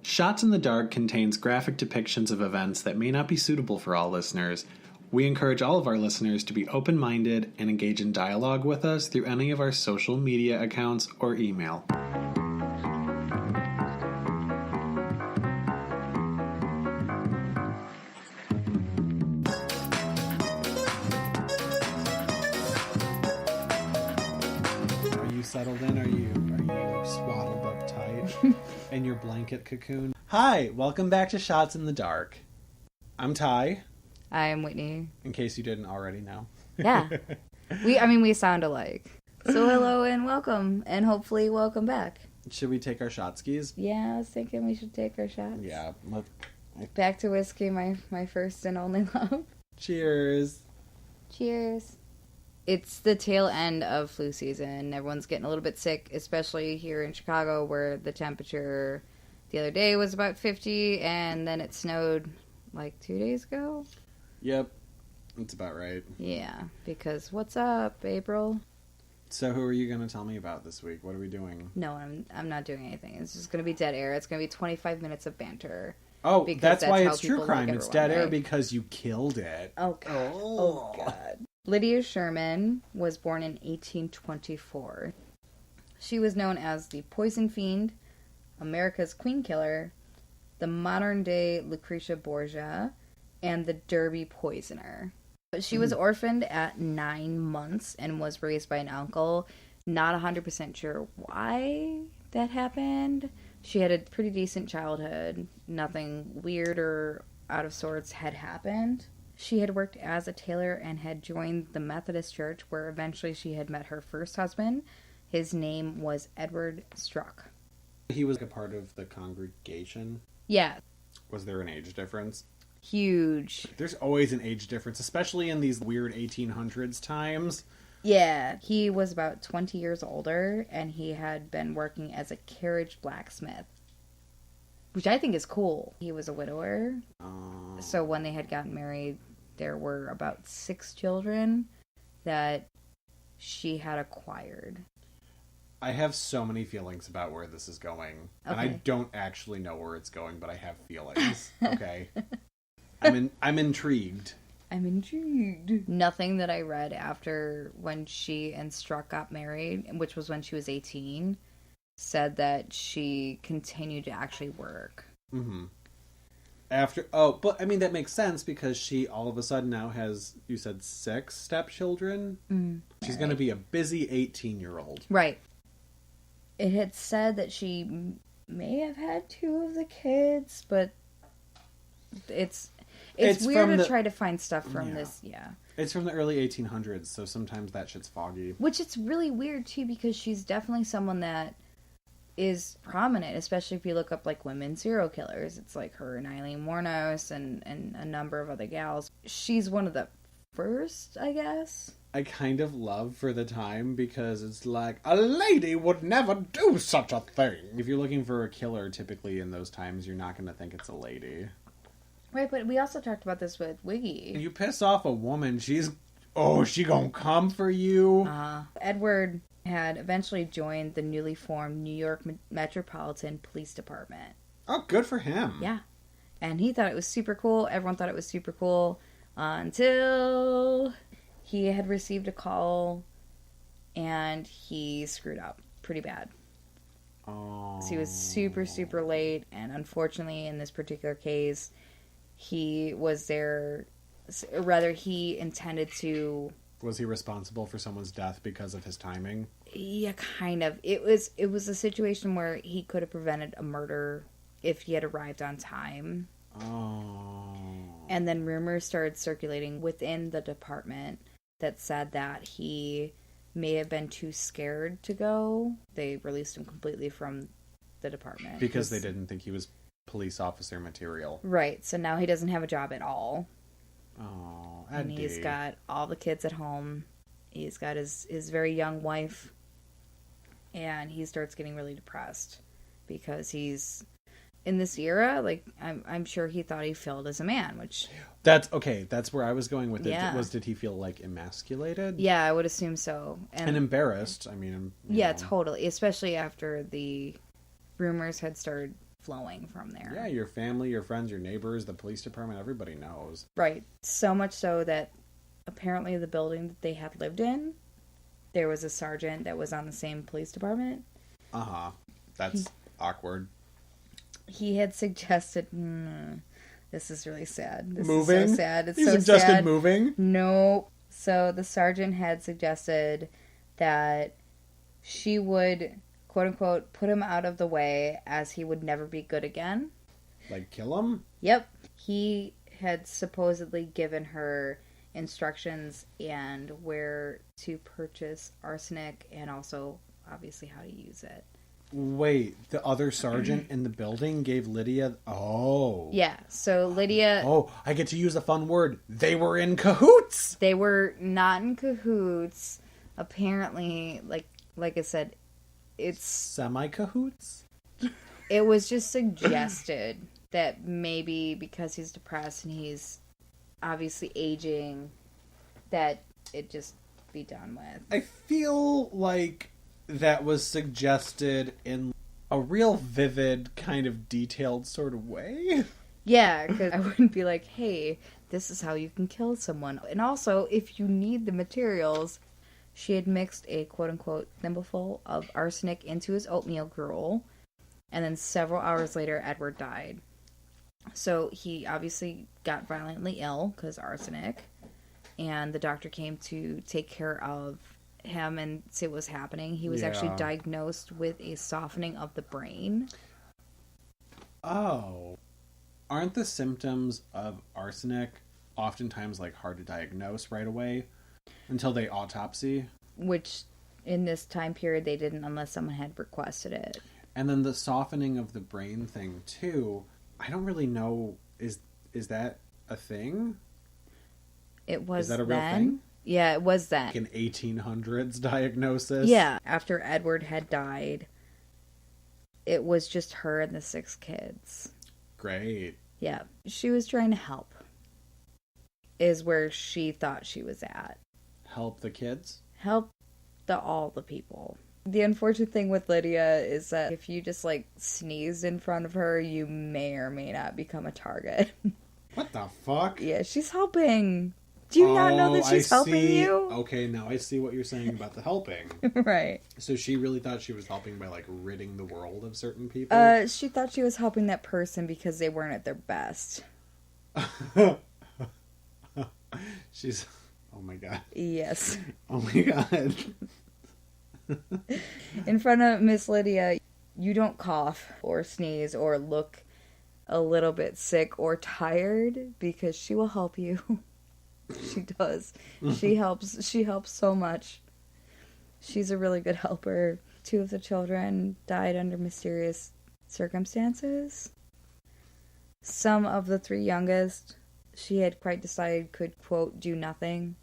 Shots in the Dark contains graphic depictions of events that may not be suitable for all listeners. We encourage all of our listeners to be open-minded and engage in dialogue with us through any of our social media accounts or email. Are you settled in? Are you swaddled up tight in your blanket cocoon? Hi, welcome back to Shots in the Dark. I'm Ty. I'm Whitney. In case you didn't already know. Yeah. We sound alike. So hello and welcome, and hopefully welcome back. Should we take our shot skis? Yeah, I was thinking we should take our shots. Yeah. Back to whiskey, my first and only love. Cheers. Cheers. It's the tail end of flu season. Everyone's getting a little bit sick, especially here in Chicago, where the temperature the other day was about 50, and then it snowed like 2 days ago. Yep. That's about right. Yeah, because what's up, April? So who are you going to tell me about this week? What are we doing? No, I'm not doing anything. It's just going to be dead air. It's going to be 25 minutes of banter. Oh, that's why it's true like crime. It's dead air right? because you killed it. Oh, God. Oh, God. Lydia Sherman was born in 1824. She was known as the Poison Fiend, America's Queen Killer, the modern-day Lucretia Borgia, and the Derby Poisoner. She was orphaned at 9 months and was raised by an uncle. Not 100% sure why that happened. She had a pretty decent childhood. Nothing weird or out of sorts had happened. She had worked as a tailor and had joined the Methodist Church, where eventually she had met her first husband. His name was Edward Struck. He was a part of the congregation? Yeah. Was there an age difference? Huge. There's always an age difference, especially in these weird 1800s times. Yeah. He was about 20 years older, and he had been working as a carriage blacksmith, which I think is cool. He was a widower. So when they had gotten married, there were about 6 children that she had acquired. I have so many feelings about where this is going. Okay. And I don't actually know where it's going, but I have feelings. Okay. I'm intrigued. I'm intrigued. Nothing that I read after when she and Struck got married, which was when she was 18, said that she continued to actually work. Mm-hmm. But I mean, that makes sense because she all of a sudden now has, you said 6 stepchildren? She's going to be a busy 18-year-old. Right. It had said that she may have had 2 of the kids, but it's weird to try to find stuff from this, yeah. It's from the early 1800s, so sometimes that shit's foggy. Which it's really weird, too, because she's definitely someone that is prominent, especially if you look up, like, women serial killers. It's like her and Eileen Wuornos and a number of other gals. She's one of the first, I guess. I kind of love for the time because it's like, a lady would never do such a thing. If you're looking for a killer, typically in those times, you're not going to think it's a lady. Right, but we also talked about this with Wiggy. If you piss off a woman, she gonna come for you. Edward had eventually joined the newly formed New York Metropolitan Police Department. Oh, good for him. Yeah. And he thought it was super cool. Everyone thought it was super cool until he had received a call and he screwed up pretty bad. Oh. So he was super, super late, and unfortunately in this particular case, he was there, or rather he intended to... Was he responsible for someone's death because of his timing? Yeah, kind of. It was a situation where he could have prevented a murder if he had arrived on time. Oh. And then rumors started circulating within the department that said that he may have been too scared to go. They released him completely from the department. Because they didn't think he was police officer material. Right, so now he doesn't have a job at all. Oh, and he's got all the kids at home. He's got his very young wife. And he starts getting really depressed because he's in this era. Like, I'm sure he thought he failed as a man, which that's okay. That's where I was going with it. Yeah. Did he feel like emasculated? Yeah, I would assume so. And embarrassed. I mean, yeah, totally. Especially after the rumors had started flowing from there. Yeah, your family, your friends, your neighbors, the police department, everybody knows. Right. So much so that apparently the building that they had lived in, there was a sergeant that was on the same police department. Uh-huh. That's awkward. He had suggested... this is really sad. This moving? is so sad. It's he so suggested sad. Moving? No. So the sergeant had suggested that she would, quote-unquote, put him out of the way as he would never be good again. Like kill him? Yep. He had supposedly given her instructions and where to purchase arsenic and also, obviously, how to use it. Wait, the other sergeant in the building gave Lydia... Oh. Yeah, so Lydia... Oh, I get to use a fun word. They were in cahoots! They were not in cahoots. Apparently, like I said, it's... Semi-cahoots? It was just suggested that maybe because he's depressed and he's obviously aging, that it just be done with. I feel like that was suggested in a real vivid, kind of detailed sort of way. Yeah, because I wouldn't be like, hey, this is how you can kill someone. And also, if you need the materials, she had mixed a quote-unquote thimbleful of arsenic into his oatmeal gruel, and then several hours later, Edward died. So he obviously got violently ill because arsenic, and the doctor came to take care of him and see what was happening. He was actually diagnosed with a softening of the brain. Oh. Aren't the symptoms of arsenic oftentimes like hard to diagnose right away until they autopsy? Which in this time period they didn't unless someone had requested it. And then the softening of the brain thing too. I don't really know. Is that a thing? It was. Is that a real thing? Yeah, it was that. Like an 1800s diagnosis? Yeah. After Edward had died, it was just her and the 6 kids. Great. Yeah. She was trying to help. Is where she thought she was at. Help the kids? Help all the people. The unfortunate thing with Lydia is that if you just, sneezed in front of her, you may or may not become a target. What the fuck? Yeah, she's helping. Do you not know that she's helping you? Okay, now I see what you're saying about the helping. Right. So she really thought she was helping by, ridding the world of certain people? She thought she was helping that person because they weren't at their best. She's... Oh my god. Yes. Oh my god. In front of Miss Lydia, you don't cough or sneeze or look a little bit sick or tired because she will help you. She does. She helps so much. She's a really good helper. 2 of the children died under mysterious circumstances. Some of the 3 youngest, she had quite decided could, quote, do nothing.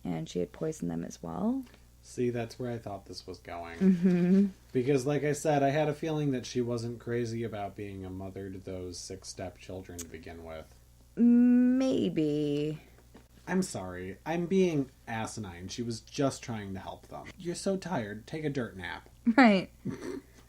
And she had poisoned them as well. See, that's where I thought this was going. Mm-hmm. Because, like I said, I had a feeling that she wasn't crazy about being a mother to those 6 stepchildren to begin with. Maybe. I'm sorry. I'm being asinine. She was just trying to help them. You're so tired. Take a dirt nap. Right.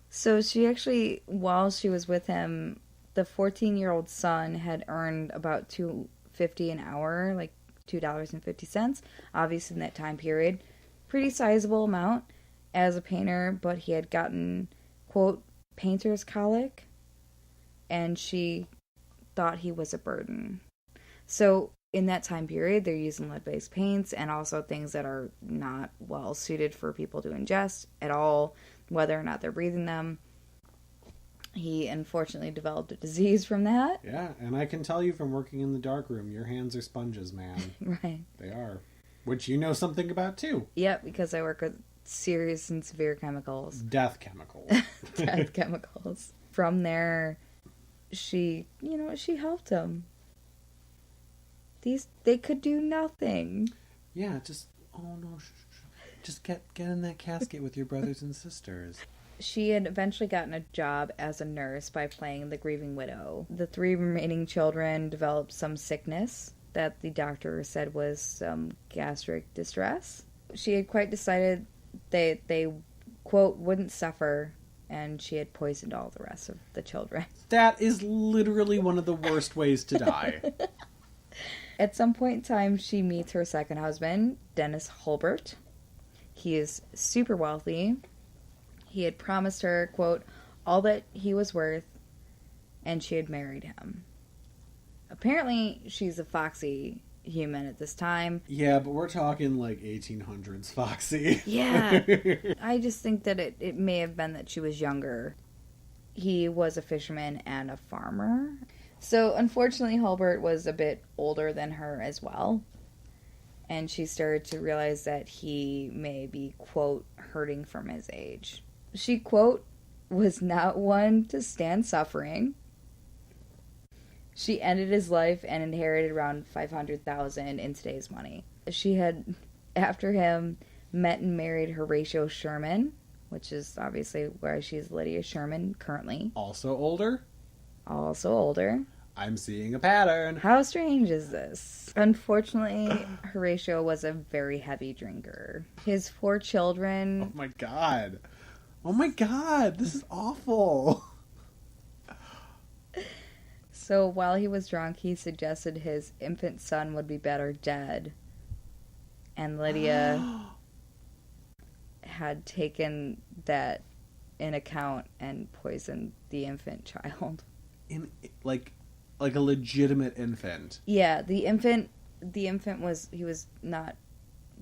So she actually, while she was with him, the 14-year-old son had earned about $2.50 an hour, like $2.50, obviously in that time period. Pretty sizable amount as a painter, but he had gotten, quote, painter's colic, and she thought he was a burden. So in that time period, they're using lead-based paints and also things that are not well suited for people to ingest at all, whether or not they're breathing them. He unfortunately developed a disease from that. Yeah, and I can tell you from working in the darkroom, your hands are sponges, man. Right. They are. Which you know something about, too. Yep, because I work with serious and severe chemicals. Death chemicals. Death chemicals. From there, she helped him. They could do nothing. Yeah, just, oh no, just get in that casket with your brothers and sisters. She had eventually gotten a job as a nurse by playing the grieving widow. The 3 remaining children developed some sickness that the doctor said was some gastric distress. She had quite decided they quote, wouldn't suffer and she had poisoned all the rest of the children. That is literally one of the worst ways to die. At some point in time, she meets her second husband, Dennis Hulbert. He is super wealthy. He had promised her, quote, all that he was worth, and she had married him. Apparently, she's a foxy human at this time. Yeah, but we're talking like 1800s foxy. Yeah. I just think that it may have been that she was younger. He was a fisherman and a farmer. So, unfortunately, Hulbert was a bit older than her as well. And she started to realize that he may be, quote, hurting from his age. She, quote, was not one to stand suffering. She ended his life and inherited around $500,000 in today's money. She had, after him, met and married Horatio Sherman, which is obviously where she's Lydia Sherman currently. Also older? Also older. I'm seeing a pattern. How strange is this? Unfortunately, Horatio was a very heavy drinker. His 4 children... Oh my god. Oh my god, this is awful. So while he was drunk, he suggested his infant son would be better dead. And Lydia had taken that in account and poisoned the infant child. Like a legitimate infant. Yeah, the infant was not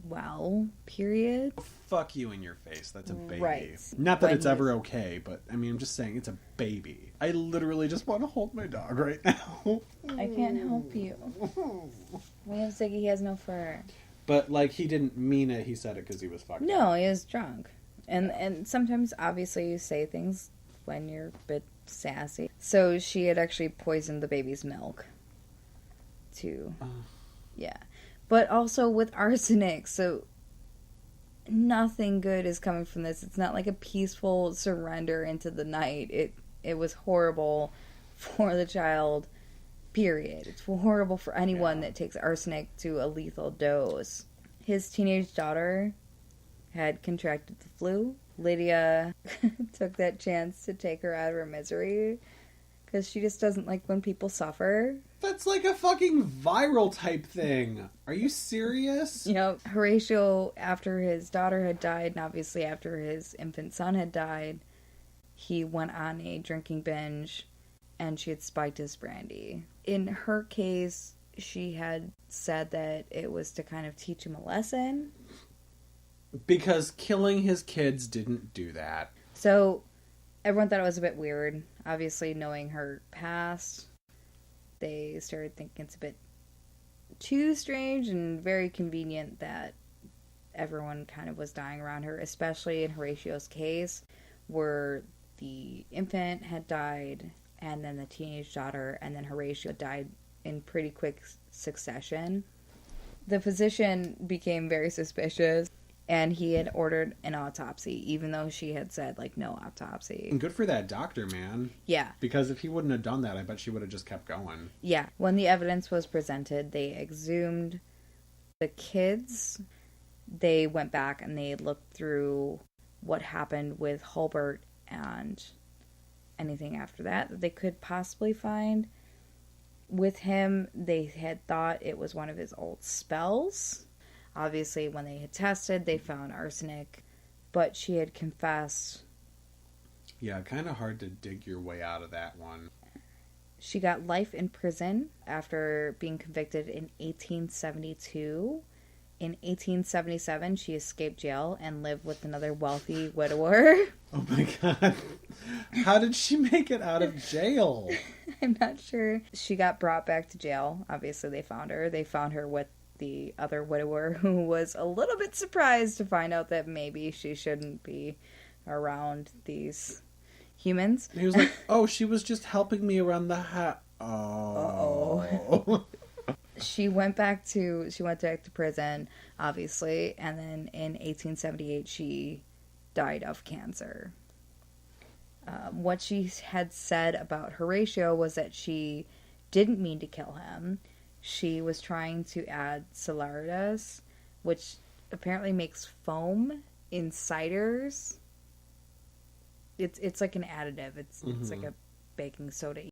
well, period. Fuck you in your face. That's a baby. Right. Not that it's ever okay, but I mean, I'm just saying it's a baby. I literally just want to hold my dog right now. I can't help you. We have Ziggy, he has no fur. But like, he didn't mean it. He said it because he was fucked up. No, he was drunk. And sometimes, obviously, you say things when you're a bit sassy. So she had actually poisoned the baby's milk. Yeah. But also with arsenic, so nothing good is coming from this. It's not like a peaceful surrender into the night. It was horrible for the child, period. It's horrible for anyone that takes arsenic to a lethal dose. His teenage daughter had contracted the flu. Lydia took that chance to take her out of her misery because she just doesn't like when people suffer. That's like a fucking viral type thing. Are you serious? You know, Horatio, after his daughter had died, and obviously after his infant son had died, he went on a drinking binge, and she had spiked his brandy. In her case, she had said that it was to kind of teach him a lesson. Because killing his kids didn't do that. So, everyone thought it was a bit weird. Obviously, knowing her past, they started thinking it's a bit too strange and very convenient that everyone kind of was dying around her, especially in Horatio's case, where the infant had died, and then the teenage daughter, and then Horatio died in pretty quick succession. The physician became very suspicious, and he had ordered an autopsy, even though she had said, like, no autopsy. And good for that doctor, man. Yeah. Because if he wouldn't have done that, I bet she would have just kept going. Yeah. When the evidence was presented, they exhumed the kids. They went back and they looked through what happened with Hulbert and anything after that they could possibly find. With him, they had thought it was one of his old spells. Obviously, when they had tested, they found arsenic, but she had confessed. Yeah, kind of hard to dig your way out of that one. She got life in prison after being convicted in 1872. In 1877, she escaped jail and lived with another wealthy widower. Oh my god. How did she make it out of jail? I'm not sure. She got brought back to jail. Obviously, they found her. They found her with the other widower, who was a little bit surprised to find out that maybe she shouldn't be around these humans. He was like, oh, she was just helping me around the house. Oh. She went back to prison, obviously, and then in 1878 she died of cancer. What she had said about Horatio was that she didn't mean to kill him. She was trying to add saleratus, which apparently makes foam in ciders. it's like an additive. It's like a baking soda.